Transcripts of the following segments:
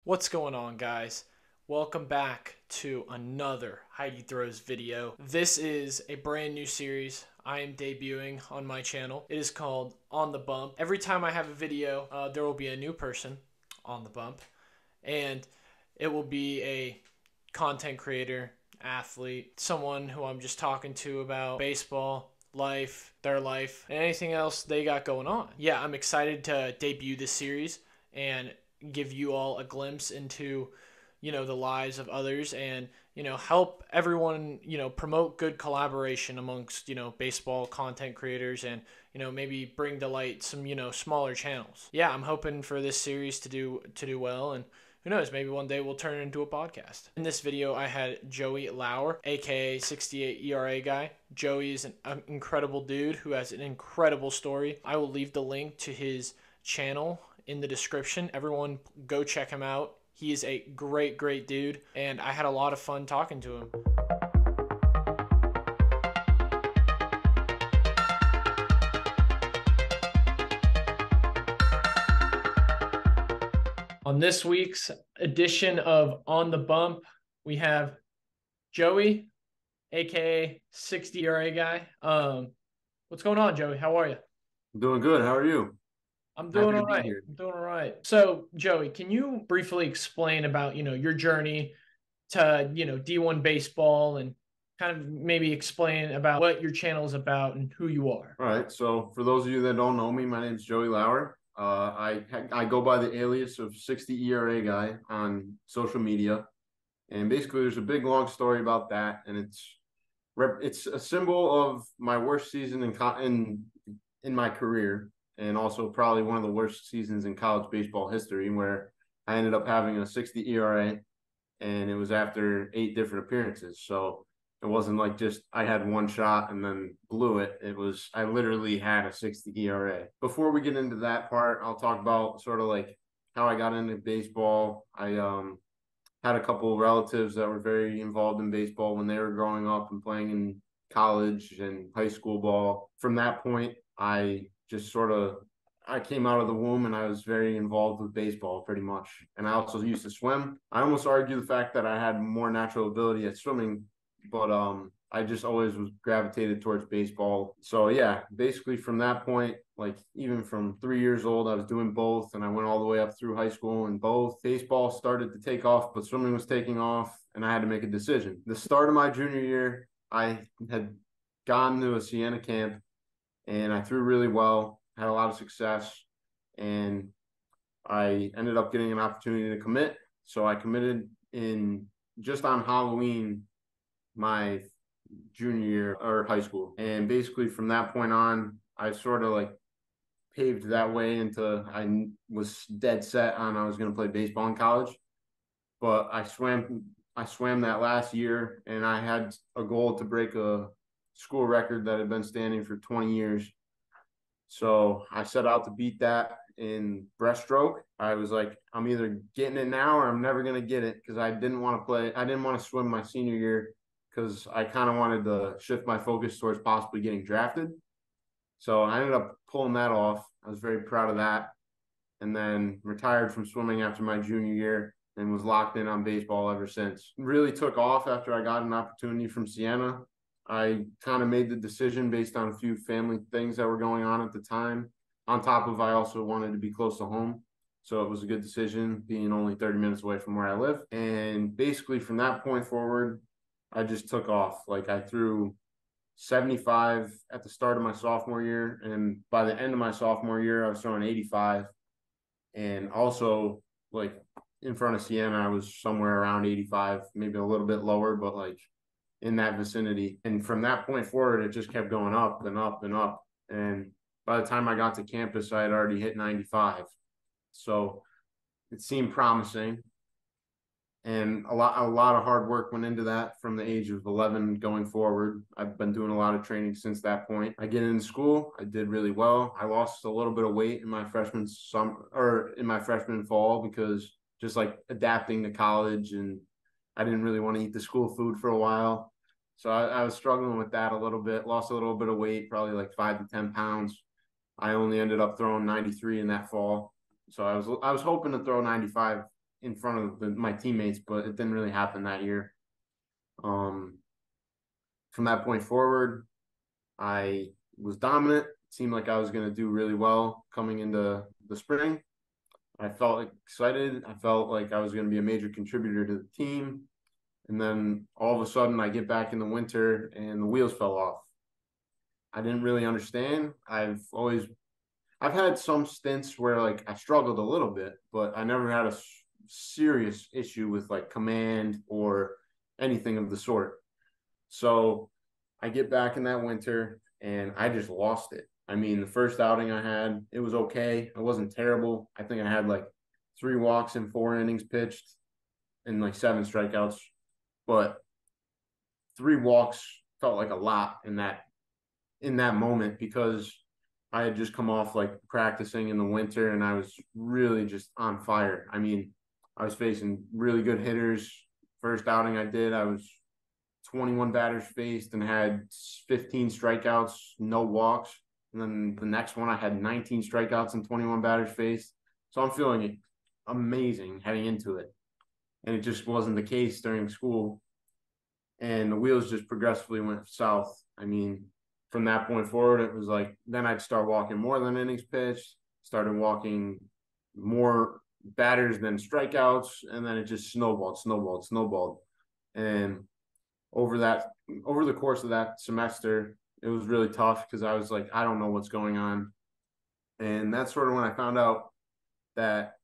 What's going on, guys? Welcome back to another Heidi Throws video. This is a brand new series I am debuting on my channel. It is called On the Bump. Every time I have a video, there will be a new person on the bump, and it will be a content creator, athlete, someone who I'm just talking to about baseball, life, their life, and anything else they got going on. Yeah, I'm excited to debut this series and give you all a glimpse into the lives of others, and help everyone promote good collaboration amongst baseball content creators, and maybe bring to light some smaller channels. Yeah, I'm hoping for this series to do well, and who knows, maybe one day we'll turn it into a podcast. In this video, I had Joey Lauer, aka 68 ERA guy. Joey is an incredible dude who has an incredible story. I will leave the link to his channel in the description. Everyone go check him out. He is a great dude, and I had a lot of fun talking to him. On this week's edition of On the Bump, we have Joey, aka 60 ERA guy. What's going on, Joey? How are you? I'm doing good. How are you? I'm doing Happy to all be right. here. I'm doing all right. So, Joey, can you briefly explain about, your journey to, D1 baseball, and kind of maybe explain about what your channel is about and who you are? All right. So, for those of you that don't know me, my name is Joey Lauer. I go by the alias of 60 ERA guy on social media, and basically, there's a big long story about that, and it's a symbol of my worst season in my career, and also probably one of the worst seasons in college baseball history, where I ended up having a 60 ERA, and it was after 8 different appearances. So it wasn't like just I had one shot and then blew it. It was I literally had a 60 ERA. Before we get into that part, I'll talk about sort of like how I got into baseball. I had a couple of relatives that were very involved in baseball when they were growing up and playing in college and high school ball. From that point, I just sort of I came out of the womb and I was very involved with baseball pretty much. And I also used to swim. I almost argue the fact that I had more natural ability at swimming, but I just always was gravitated towards baseball. So yeah, basically from that point, like even from 3 years old, I was doing both, and I went all the way up through high school in both. Baseball started to take off, but swimming was taking off, and I had to make a decision. The start of my junior year, I had gone to a Siena camp, and I threw really well, had a lot of success, and I ended up getting an opportunity to commit. So I committed in just on Halloween my junior year or high school. And basically from that point on, I sort of like paved that way into I was dead set on I was going to play baseball in college. But I swam that last year, and I had a goal to break a school record that had been standing for 20 years. So I set out to beat that in breaststroke. I was like, I'm either getting it now or I'm never going to get it, because I didn't want to play. I didn't want to swim my senior year because I kind of wanted to shift my focus towards possibly getting drafted. So I ended up pulling that off. I was very proud of that. And then retired from swimming after my junior year and was locked in on baseball ever since. Really took off after I got an opportunity from Siena. I kind of made the decision based on a few family things that were going on at the time. On top of, I also wanted to be close to home. So it was a good decision being only 30 minutes away from where I live. And basically from that point forward, I just took off. Like I threw 75 at the start of my sophomore year. And by the end of my sophomore year, I was throwing 85. And also, like in front of Siena, I was somewhere around 85, maybe a little bit lower, but like in that vicinity. And from that point forward, it just kept going up and up and up. And by the time I got to campus, I had already hit 95. So it seemed promising. And a lot of hard work went into that from the age of 11 going forward. I've been doing a lot of training since that point. I get into school, I did really well. I lost a little bit of weight in my freshman fall, because just like adapting to college, and I didn't really want to eat the school food for a while. So I was struggling with that a little bit, lost a little bit of weight, probably like 5 to 10 pounds. I only ended up throwing 93 in that fall. So I was hoping to throw 95 in front of my teammates, but it didn't really happen that year. From that point forward, I was dominant. It seemed like I was going to do really well coming into the spring. I felt excited. I felt like I was going to be a major contributor to the team. And then all of a sudden, I get back in the winter and the wheels fell off. I didn't really understand. I've had some stints where like I struggled a little bit, but I never had a serious issue with like command or anything of the sort. So I get back in that winter and I just lost it. I mean, the first outing I had, it was okay. It wasn't terrible. I think I had like 3 walks in 4 innings pitched and like 7 strikeouts, but 3 walks felt like a lot in that moment because I had just come off like practicing in the winter and I was really just on fire. I mean, I was facing really good hitters. First outing I did, I was 21 batters faced and had 15 strikeouts, no walks. And then the next one, I had 19 strikeouts and 21 batters faced. So I'm feeling amazing heading into it. And it just wasn't the case during school. And the wheels just progressively went south. I mean, from that point forward, it was like, then I'd start walking more than innings pitched, started walking more batters than strikeouts. And then it just snowballed. And over the course of that semester, it was really tough because I was like, I don't know what's going on. And that's sort of when I found out that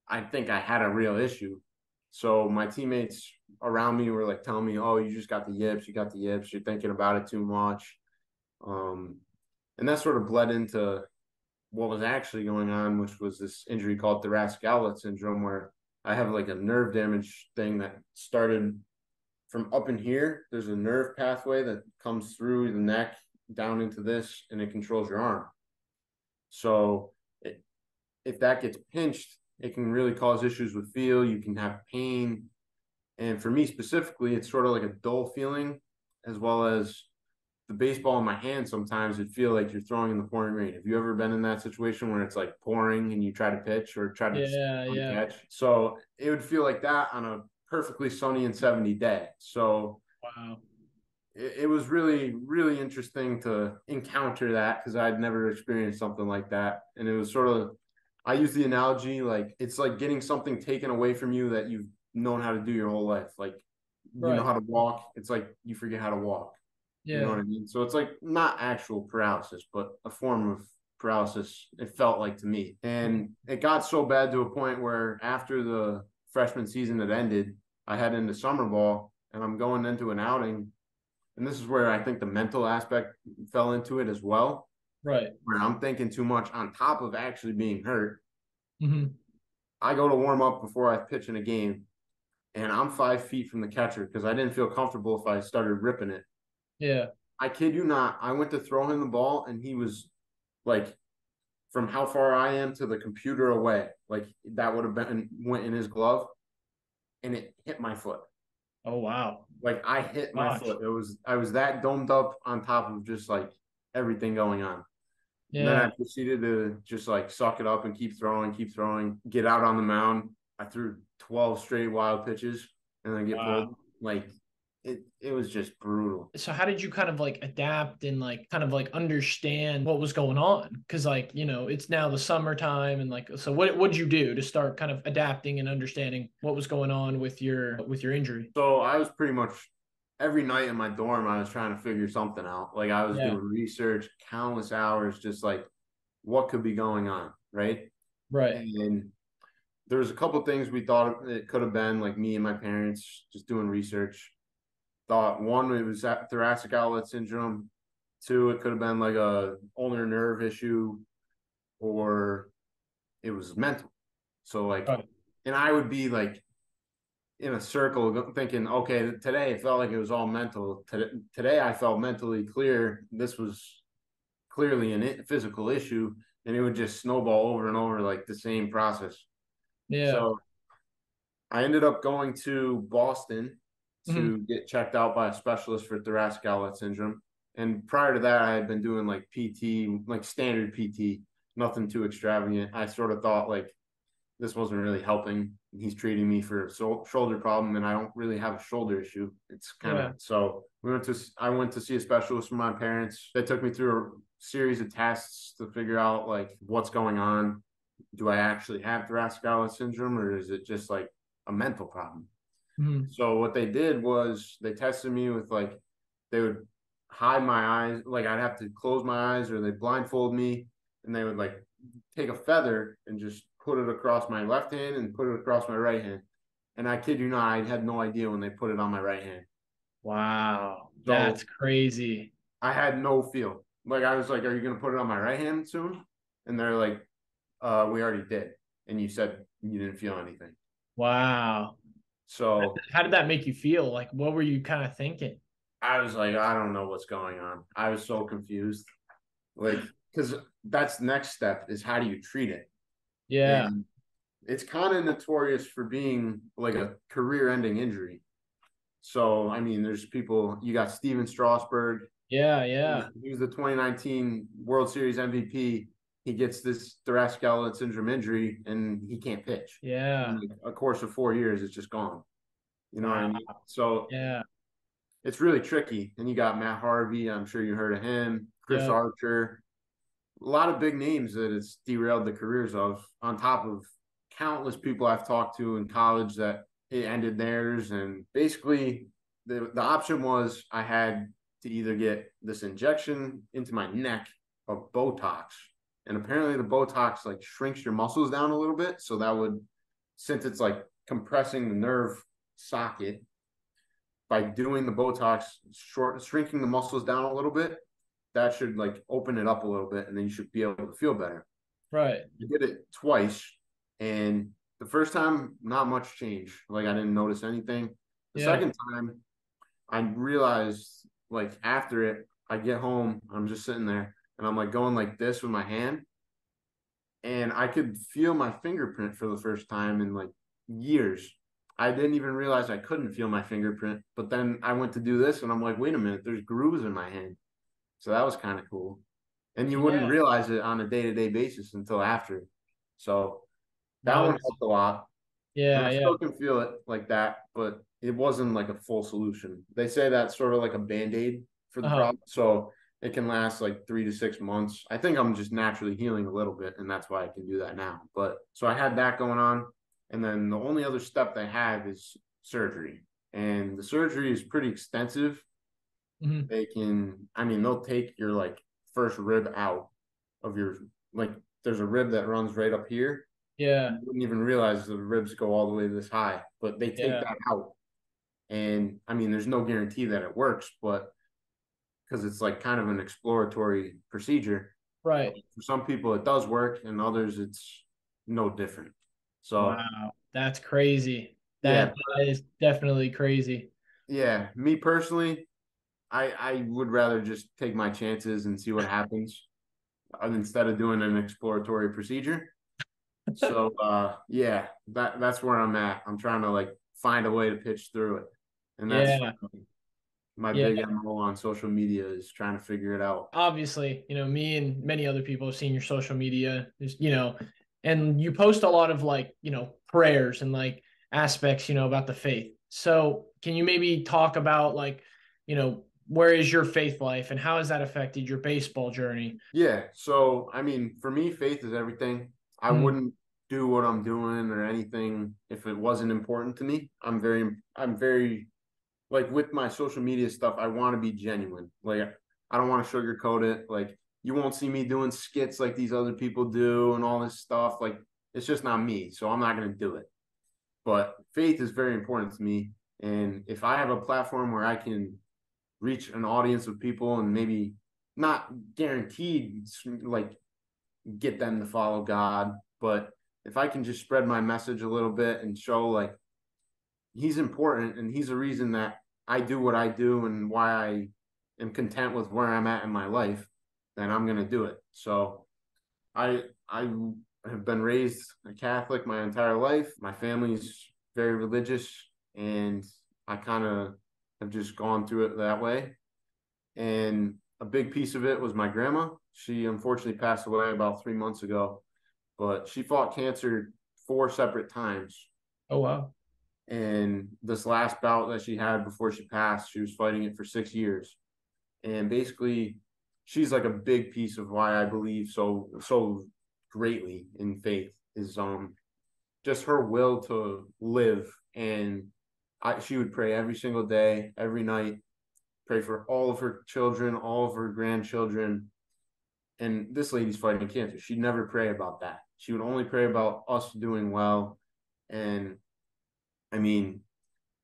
I think I had a real issue. So my teammates around me were like telling me, oh, you just got the yips, you're thinking about it too much. And that sort of bled into what was actually going on, which was this injury called thoracic outlet syndrome, where I have like a nerve damage thing that started from up in here. There's a nerve pathway that comes through the neck down into this, and it controls your arm. So if that gets pinched, it can really cause issues with feel. You can have pain. And for me specifically, it's sort of like a dull feeling, as well as the baseball in my hand. Sometimes it feel like you're throwing in the pouring rain. Have you ever been in that situation where it's like pouring and you try to pitch or try to Yeah. catch? So it would feel like that on a perfectly sunny and 70 day. So Wow. it was really, really interesting to encounter that because I'd never experienced something like that. And it was sort of, I use the analogy like it's like getting something taken away from you that you've known how to do your whole life. Like you know Right. how to walk. It's like you forget how to walk. You know Yeah. what I mean? So it's like not actual paralysis, but a form of paralysis, it felt like to me. And it got so bad to a point where after the freshman season had ended, I head into summer ball and I'm going into an outing. And this is where I think the mental aspect fell into it as well, Right. where I'm thinking too much on top of actually being hurt. Mm-hmm. I go to warm up before I pitch in a game, and I'm 5 feet from the catcher because I didn't feel comfortable if I started ripping it. Yeah. I kid you not. I went to throw him the ball, and he was like from how far I am to the computer away. Like that would have been went in his glove, and it hit my foot. Oh wow. Like I hit my Gosh. foot. I was that domed up on top of just like everything going on. And then Yeah. I proceeded to just like suck it up and keep throwing, get out on the mound. I threw 12 straight wild pitches and then get Wow. pulled. Like it was just brutal. So how did you kind of like adapt and like kind of like understand what was going on? Because like it's now the summertime and like so what'd you do to start kind of adapting and understanding what was going on with your injury? So I was pretty much every night in my dorm, I was trying to figure something out. Like I was Yeah. doing research, countless hours, just like what could be going on, right? Right. And there was a couple things we thought it could have been, like me and my parents just doing research. Thought one, it was thoracic outlet syndrome. Two, it could have been like a ulnar nerve issue, or it was mental. So like, Right. and I would be like in a circle thinking, okay, today it felt like it was all mental. Today I felt mentally clear. This was clearly a physical issue, and it would just snowball over and over like the same process. Yeah. So I ended up going to Boston Hmm. to get checked out by a specialist for thoracic outlet syndrome. And prior to that, I had been doing like PT, like standard PT, nothing too extravagant. I sort of thought like this wasn't really helping. He's treating me for a shoulder problem, and I don't really have a shoulder issue. It's kind Yeah. of so I went to see a specialist for my parents. They took me through a series of tests to figure out like what's going on. Do I actually have thoracic outlet syndrome, or is it just like a mental problem? Mhm. So what they did was they tested me with like they would hide my eyes, like I'd have to close my eyes, or they blindfold me, and they would like take a feather and just put it across my left hand and put it across my right hand. And I kid you not, I had no idea when they put it on my right hand. Wow. That's So crazy. I had no feel. Like I was like, "Are you gonna put it on my right hand soon?" And they're like, "We already did, and you said you didn't feel anything." Wow. So How did that make you feel? Like, what were you kind of thinking? I was like, I don't know what's going on. I was so confused. Like, because that's the next step is how do you treat it? Yeah. And it's kind of notorious for being like a career-ending injury. So, I mean, there's people, you got Steven Strasburg. Yeah. Yeah. He was the 2019 World Series MVP. He gets this thoracic outlet syndrome injury and he can't pitch. In Yeah. like a course of 4 years, it's just gone. You know what I Wow. mean? So Yeah. it's really tricky. And you got Matt Harvey. I'm sure you heard of him. Chris Yep. Archer. A lot of big names that it's derailed the careers of, on top of countless people I've talked to in college that it ended theirs. And basically, the option was I had to either get this injection into my neck of Botox. And apparently, the Botox like shrinks your muscles down a little bit. So that would, since it's like compressing the nerve socket, by doing the Botox, shrinking the muscles down a little bit, that should like open it up a little bit, and then you should be able to feel better. Right. I did it twice, and the first time, not much change. Like I didn't notice anything. The Yeah. second time, I realized like after it, I get home, I'm just sitting there, and I'm like going like this with my hand, and I could feel my fingerprint for the first time in like years. I didn't even realize I couldn't feel my fingerprint, but then I went to do this, and I'm like, wait a minute, there's grooves in my hand. So that was kind of cool. And you wouldn't Yeah. realize it on a day-to-day basis until after. So that No. one helped a lot. And Yeah. I Yeah. still can feel it like that, but it wasn't like a full solution. They say that's sort of like a band-aid for the Uh-huh. problem. So it can last like 3 to 6 months. I think I'm just naturally healing a little bit, and that's why I can do that now. But so I had that going on. And then the only other step they have is surgery. And the surgery is pretty extensive. Hmm. They can, I mean, they'll take your like first rib out of your, like, there's a rib that runs right up here. Yeah. You wouldn't even realize the ribs go all the way this high, but they take Yeah. that out. And I mean, there's no guarantee that it works, but because it's like kind of an exploratory procedure. But Right. for some people, it does work, and others, it's no different. So, Wow. That's crazy. yeah, That is definitely crazy. yeah, me personally, I would rather just take my chances and see what happens instead of doing an exploratory procedure. So yeah, that's where I'm at. I'm trying to like find a way to pitch through it. And that's Yeah. my Yeah. big MO on social media is trying to figure it out. Obviously, me and many other people have seen your social media, and you post a lot of like, prayers and like aspects, about the faith. So can you maybe talk about like, where is your faith life and how has that affected your baseball journey? Yeah, so I mean, for me, faith is everything. I Mm, wouldn't do what I'm doing or anything if it wasn't important to me. I'm very like with my social media stuff, I want to be genuine. Like I don't want to sugarcoat it. Like you won't see me doing skits like these other people do and all this stuff. Like it's just not me. So I'm not going to do it. But faith is very important to me. And if I have a platform where I can reach an audience of people and maybe not guaranteed like get them to follow God, but if I can just spread my message a little bit and show like he's important and he's the reason that I do what I do and why I am content with where I'm at in my life, then I'm gonna do it. So I have been raised a Catholic my entire life. My family's very religious, and I kind of have just gone through it that way. And a big piece of it was my grandma. She unfortunately passed away about 3 months ago, but she fought cancer 4 separate times. Oh, wow. And this last bout that she had before she passed, she was fighting it for 6 years. And basically, she's like a big piece of why I believe so greatly in faith is just her will to live. And she would pray every single day, every night, pray for all of her children, all of her grandchildren. And this lady's fighting cancer. She'd never pray about that. She would only pray about us doing well. And I mean,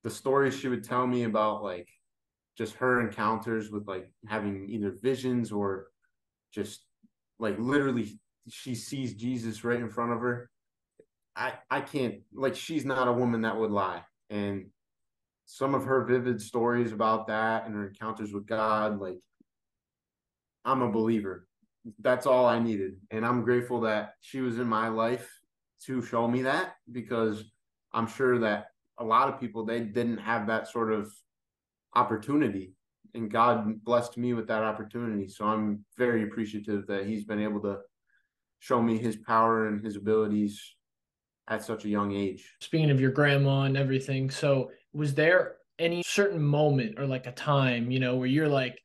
the stories she would tell me about like just her encounters with like having either visions or just like literally she sees Jesus right in front of her. I can't, like, she's not a woman that would lie. And some of her vivid stories about that and her encounters with God, like, I'm a believer. That's all I needed. And I'm grateful that she was in my life to show me that, because I'm sure that a lot of people, they didn't have that sort of opportunity, and God blessed me with that opportunity. So I'm very appreciative that he's been able to show me his power and his abilities at such a young age. Speaking of your grandma and everything, so was there any certain moment or like a time, where you're like,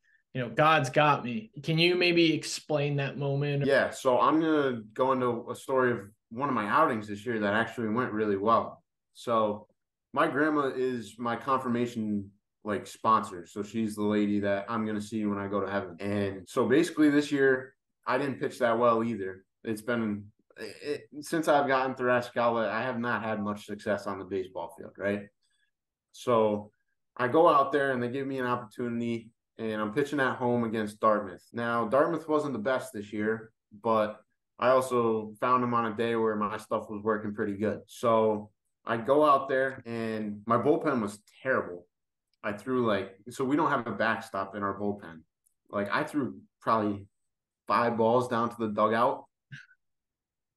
God's got me? Can you maybe explain that moment? Yeah, so I'm going to go into a story of one of my outings this year that actually went really well. So my grandma is my confirmation like sponsor. So she's the lady that I'm going to see when I go to heaven. And so basically this year I didn't pitch that well either. It's been since I've gotten thoracic outlet, I have not had much success on the baseball field, right? So I go out there and they give me an opportunity, and I'm pitching at home against Dartmouth. Now, Dartmouth wasn't the best this year, but I also found them on a day where my stuff was working pretty good. So I go out there and my bullpen was terrible. I threw so we don't have a backstop in our bullpen. Like, I threw probably 5 balls down to the dugout,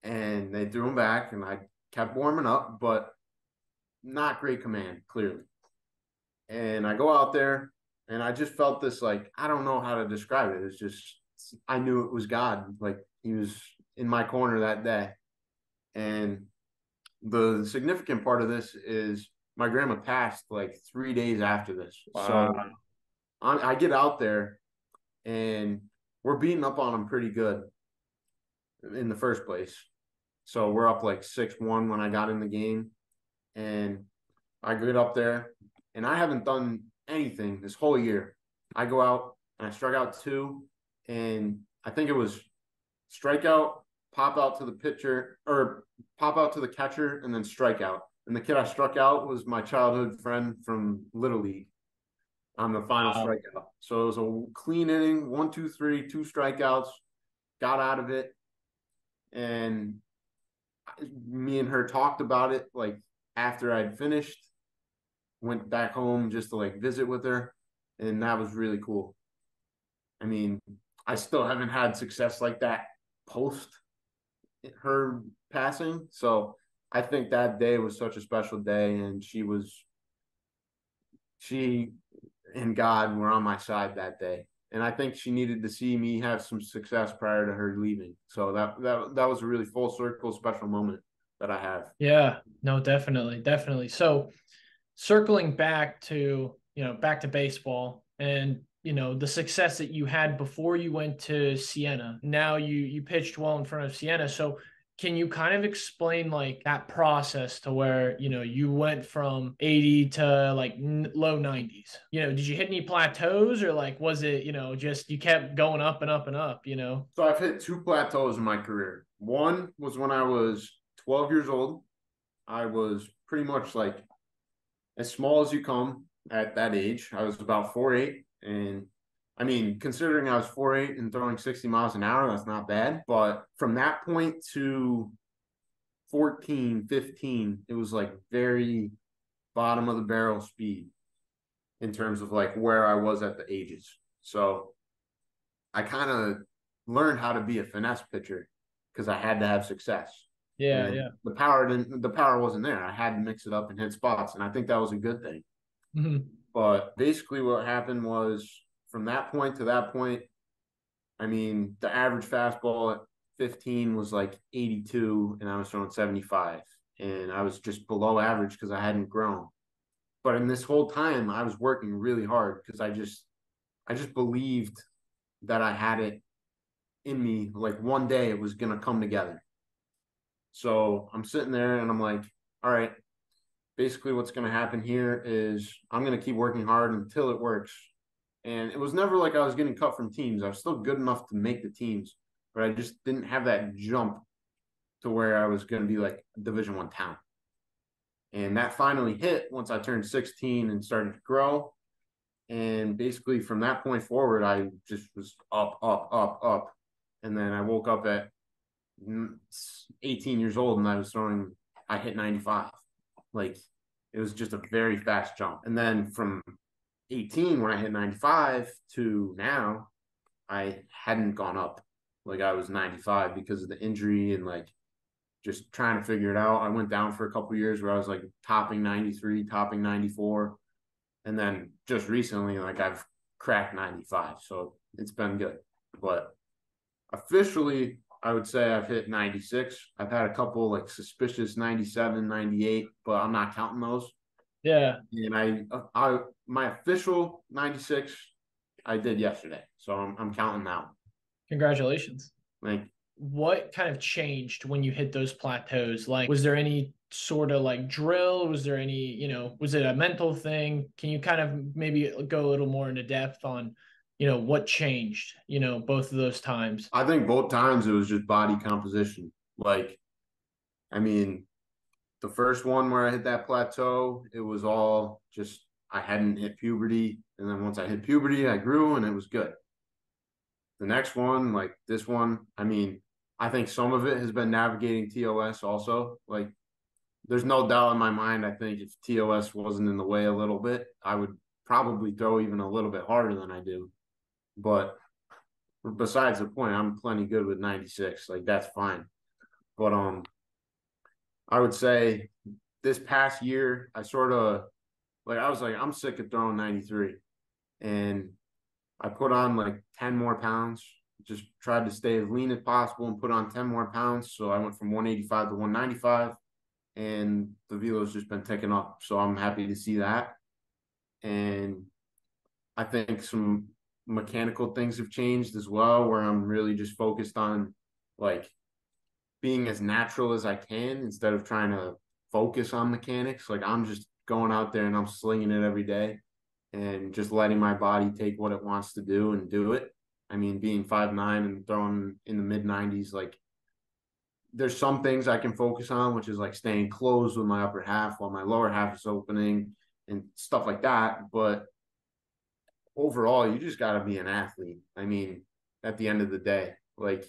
and they threw them back, and I kept warming up, but not great command, clearly. And I go out there, and I just felt this, like, I don't know how to describe it. It's just, I knew it was God. Like, he was in my corner that day. And the significant part of this is my grandma passed like 3 days after this. Wow. So I get out there, and we're beating up on them pretty good in the first place. So we're up like 6-1 when I got in the game. And I get up there, and I haven't done anything this whole year. I go out and I struck out 2, and I think it was strikeout, pop out to the pitcher, or pop out to the catcher, and then strikeout. And the kid I struck out was my childhood friend from Little League on the final strikeout. So it was a clean inning, 1, 2, 3, 2 strikeouts, got out of it. And me and her talked about it like after I'd finished, went back home just to like visit with her, and that was really cool. I mean, I still haven't had success like that post her passing, so I think that day was such a special day, and she and God were on my side that day. And I think she needed to see me have some success prior to her leaving. So that was a really full circle special moment that I have. Yeah, no, definitely, definitely. So circling back to, back to baseball and, the success that you had before you went to Siena. Now you pitched well in front of Siena. So can you kind of explain like that process to where, you went from 80 to like low 90s? Did you hit any plateaus, or like, was it, just you kept going up and up and up, So I've hit 2 plateaus in my career. One was when I was 12 years old. I was pretty much like as small as you come at that age. I was about 4'8", and I mean, considering I was 4'8" and throwing 60 miles an hour, that's not bad. But from that point to 14, 15, it was like very bottom of the barrel speed in terms of like where I was at the ages. So I kind of learned how to be a finesse pitcher because I had to have success. Yeah, And yeah. the power wasn't there. I had to mix it up and hit spots, and I think that was a good thing. Mm-hmm. But basically what happened was from that point to that point, I mean, the average fastball at 15 was like 82, and I was throwing 75. and I was just below average because I hadn't grown. But in this whole time, I was working really hard because I just believed that I had it in me. Like one day it was gonna come together. So I'm sitting there and I'm like, all right, basically what's gonna happen here is I'm gonna keep working hard until it works. And it was never like I was getting cut from teams. I was still good enough to make the teams, but I just didn't have that jump to where I was gonna be like a Division I talent. And that finally hit once I turned 16 and started to grow. And basically from that point forward, I just was up, up, up, up. And then I woke up at 18 years old and I hit 95. Like it was just a very fast jump. And then from 18, when I hit 95 to now, I hadn't gone up. Like I was 95 because of the injury and like just trying to figure it out. I went down for a couple years where I was like topping 93, topping 94. And then just recently, like I've cracked 95. So it's been good. But officially, I would say I've hit 96. I've had a couple like suspicious 97, 98, but I'm not counting those. Yeah. And I my official 96 I did yesterday. So I'm counting now. Congratulations. Like What kind of changed when you hit those plateaus? Like, was there any sort of like drill? Was there any, was it a mental thing? Can you kind of maybe go a little more into depth on, what changed, both of those times? I think both times it was just body composition. Like, I mean, the first one where I hit that plateau, it was all just I hadn't hit puberty. And then once I hit puberty, I grew and it was good. The next one, like this one, I mean, I think some of it has been navigating TOS also. Like, there's no doubt in my mind, I think if TOS wasn't in the way a little bit, I would probably throw even a little bit harder than I do. But besides the point, I'm plenty good with 96. Like, that's fine. But I would say this past year, I sort of like I was like, I'm sick of throwing 93. And I put on like 10 more pounds, just tried to stay as lean as possible and put on 10 more pounds. So I went from 185 to 195, and the velo's just been ticking up. So I'm happy to see that. And I think some mechanical things have changed as well, where I'm really just focused on like being as natural as I can instead of trying to focus on mechanics. Like I'm just going out there and I'm slinging it every day and just letting my body take what it wants to do and do it. I mean, being 5'9" and throwing in the mid 90s, like there's some things I can focus on, which is like staying closed with my upper half while my lower half is opening and stuff like that. But overall, you just got to be an athlete. I mean, at the end of the day, like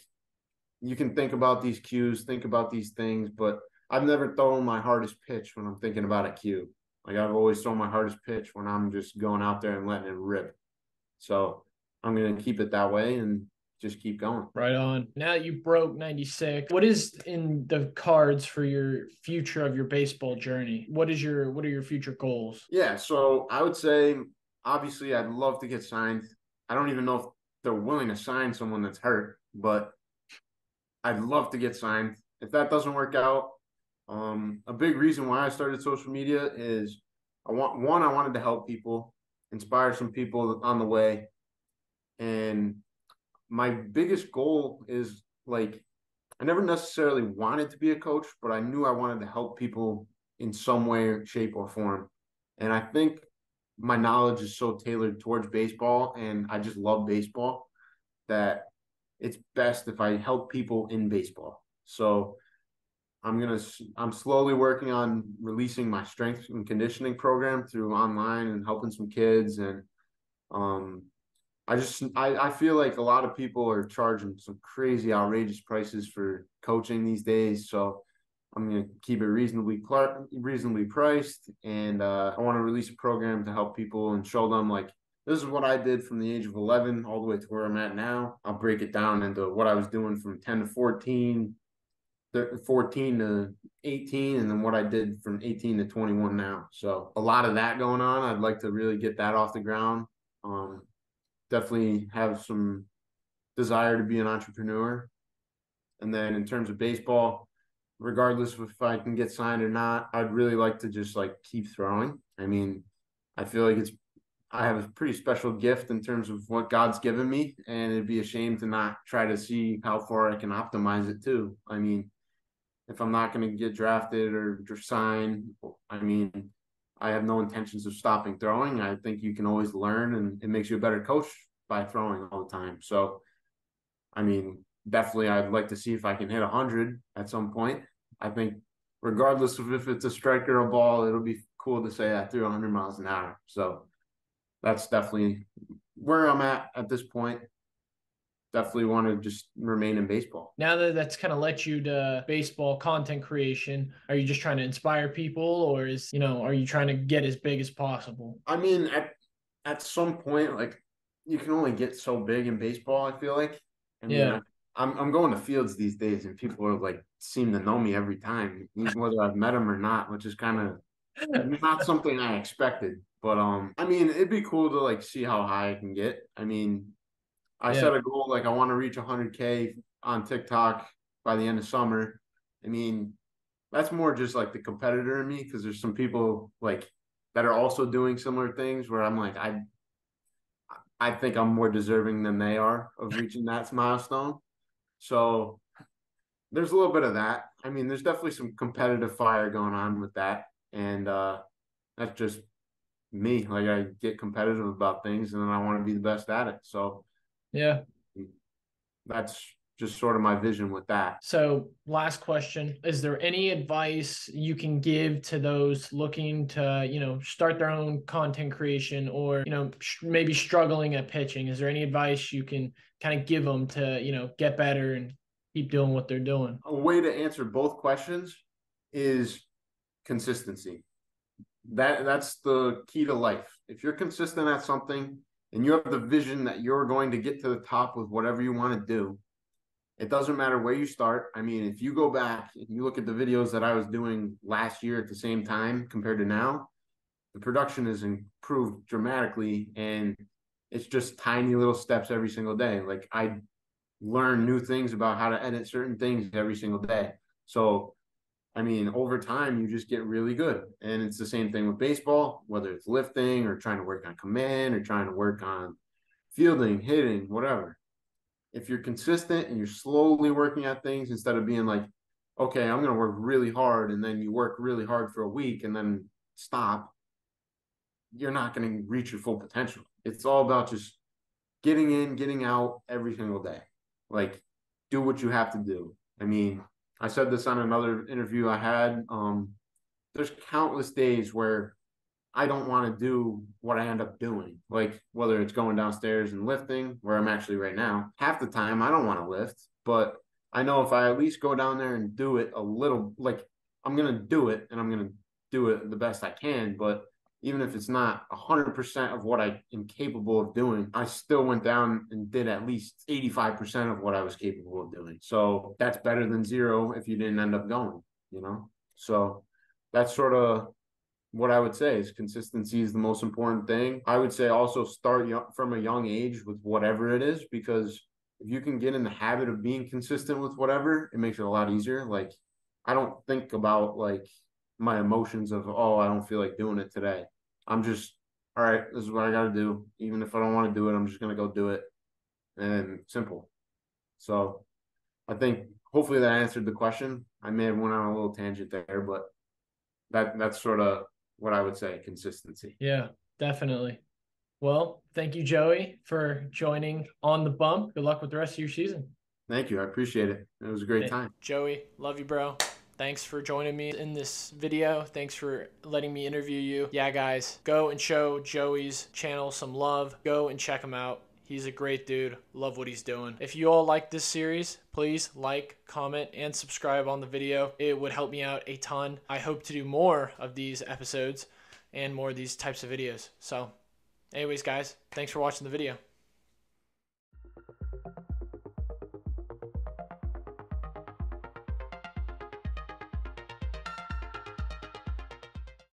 you can think about these cues, think about these things, but I've never thrown my hardest pitch when I'm thinking about a cue. Like I've always thrown my hardest pitch when I'm just going out there and letting it rip. So I'm going to keep it that way and just keep going. Right on. Now that you broke 96, what is in the cards for your future of your baseball journey? What are your future goals? Yeah, so I would say obviously I'd love to get signed. I don't even know if they're willing to sign someone that's hurt, but I'd love to get signed. If that doesn't work out, a big reason why I started social media is I wanted to help people, inspire some people on the way. And my biggest goal is like I never necessarily wanted to be a coach, but I knew I wanted to help people in some way, shape, or form. And I think my knowledge is so tailored towards baseball and I just love baseball that it's best if I help people in baseball. So I'm slowly working on releasing my strength and conditioning program through online and helping some kids. And um I feel like a lot of people are charging some crazy outrageous prices for coaching these days. So I'm going to keep it reasonably priced, and I want to release a program to help people and show them like this is what I did from the age of 11 all the way to where I'm at now. I'll break it down into what I was doing from 10 to 14, 14 to 18, and then what I did from 18 to 21 now. So a lot of that going on. I'd like to really get that off the ground. Definitely have some desire to be an entrepreneur. And then in terms of baseball, regardless of if I can get signed or not, I'd really like to just like keep throwing. I mean, I feel like I have a pretty special gift in terms of what God's given me, and it'd be a shame to not try to see how far I can optimize it too. I mean, if I'm not going to get drafted or sign, I mean, I have no intentions of stopping throwing. I think you can always learn, and it makes you a better coach by throwing all the time. So, I mean, definitely, I'd like to see if I can hit 100 at some point. I think, regardless of if it's a strike or a ball, it'll be cool to say I threw 100 miles an hour. So, that's definitely where I'm at this point. Definitely want to just remain in baseball. Now that that's kind of led you to baseball content creation, are you just trying to inspire people, or are you trying to get as big as possible? I mean, at some point, like you can only get so big in baseball. I feel like. I mean, Yeah. I'm going to fields these days, and people are like seem to know me every time, whether I've met them or not, which is kind of not something I expected. But I mean, it'd be cool to like see how high I can get. I mean, I Yeah. set a goal like I want to reach 100K on TikTok by the end of summer. I mean, that's more just like the competitor in me because there's some people like that are also doing similar things where I'm like I think I'm more deserving than they are of reaching that milestone. So there's a little bit of that. I mean, there's definitely some competitive fire going on with that, and that's just me. Like I get competitive about things, and then I want to be the best at it. So Yeah. that's just sort of my vision with that. So, last question. Is there any advice you can give to those looking to, start their own content creation or, maybe struggling at pitching? Is there any advice you can kind of give them to, get better and keep doing what they're doing? A way to answer both questions is consistency. That's the key to life. If you're consistent at something and you have the vision that you're going to get to the top with whatever you want to do, it doesn't matter where you start. I mean, if you go back and you look at the videos that I was doing last year at the same time compared to now, the production has improved dramatically, and it's just tiny little steps every single day. Like I learn new things about how to edit certain things every single day. So I mean, over time, you just get really good. And it's the same thing with baseball, whether it's lifting or trying to work on command or trying to work on fielding, hitting, whatever. If you're consistent and you're slowly working at things instead of being like, okay, I'm going to work really hard, and then you work really hard for a week and then stop, you're not going to reach your full potential. It's all about just getting in, getting out every single day. Like, do what you have to do. I mean, I said this on another interview I had. There's countless days where I don't want to do what I end up doing, like whether it's going downstairs and lifting, where I'm actually right now. Half the time, I don't want to lift, but I know if I at least go down there and do it a little, like I'm going to do it and I'm going to do it the best I can. But even if it's not 100% of what I am capable of doing, I still went down and did at least 85% of what I was capable of doing. So that's better than zero if you didn't end up going, you know? So that's sort of what I would say is consistency is the most important thing. I would say also start from a young age with whatever it is, because if you can get in the habit of being consistent with whatever, it makes it a lot easier. Like I don't think about like my emotions of, oh, I don't feel like doing it today. I'm just, all right, this is what I got to do. Even if I don't want to do it, I'm just going to go do it. And simple. So I think hopefully that answered the question. I may have went on a little tangent there, but that's sort of what I would say, consistency. Yeah, definitely. Well, thank you, Joey, for joining on the bump. Good luck with the rest of your season. Thank you. I appreciate it. It was a great time. Joey, love you, bro. Thanks for joining me in this video. Thanks for letting me interview you. Yeah, guys, go and show Joey's channel some love. Go and check him out. He's a great dude. Love what he's doing. If you all like this series, please like, comment, and subscribe on the video. It would help me out a ton. I hope to do more of these episodes and more of these types of videos. So anyways, guys, thanks for watching the video.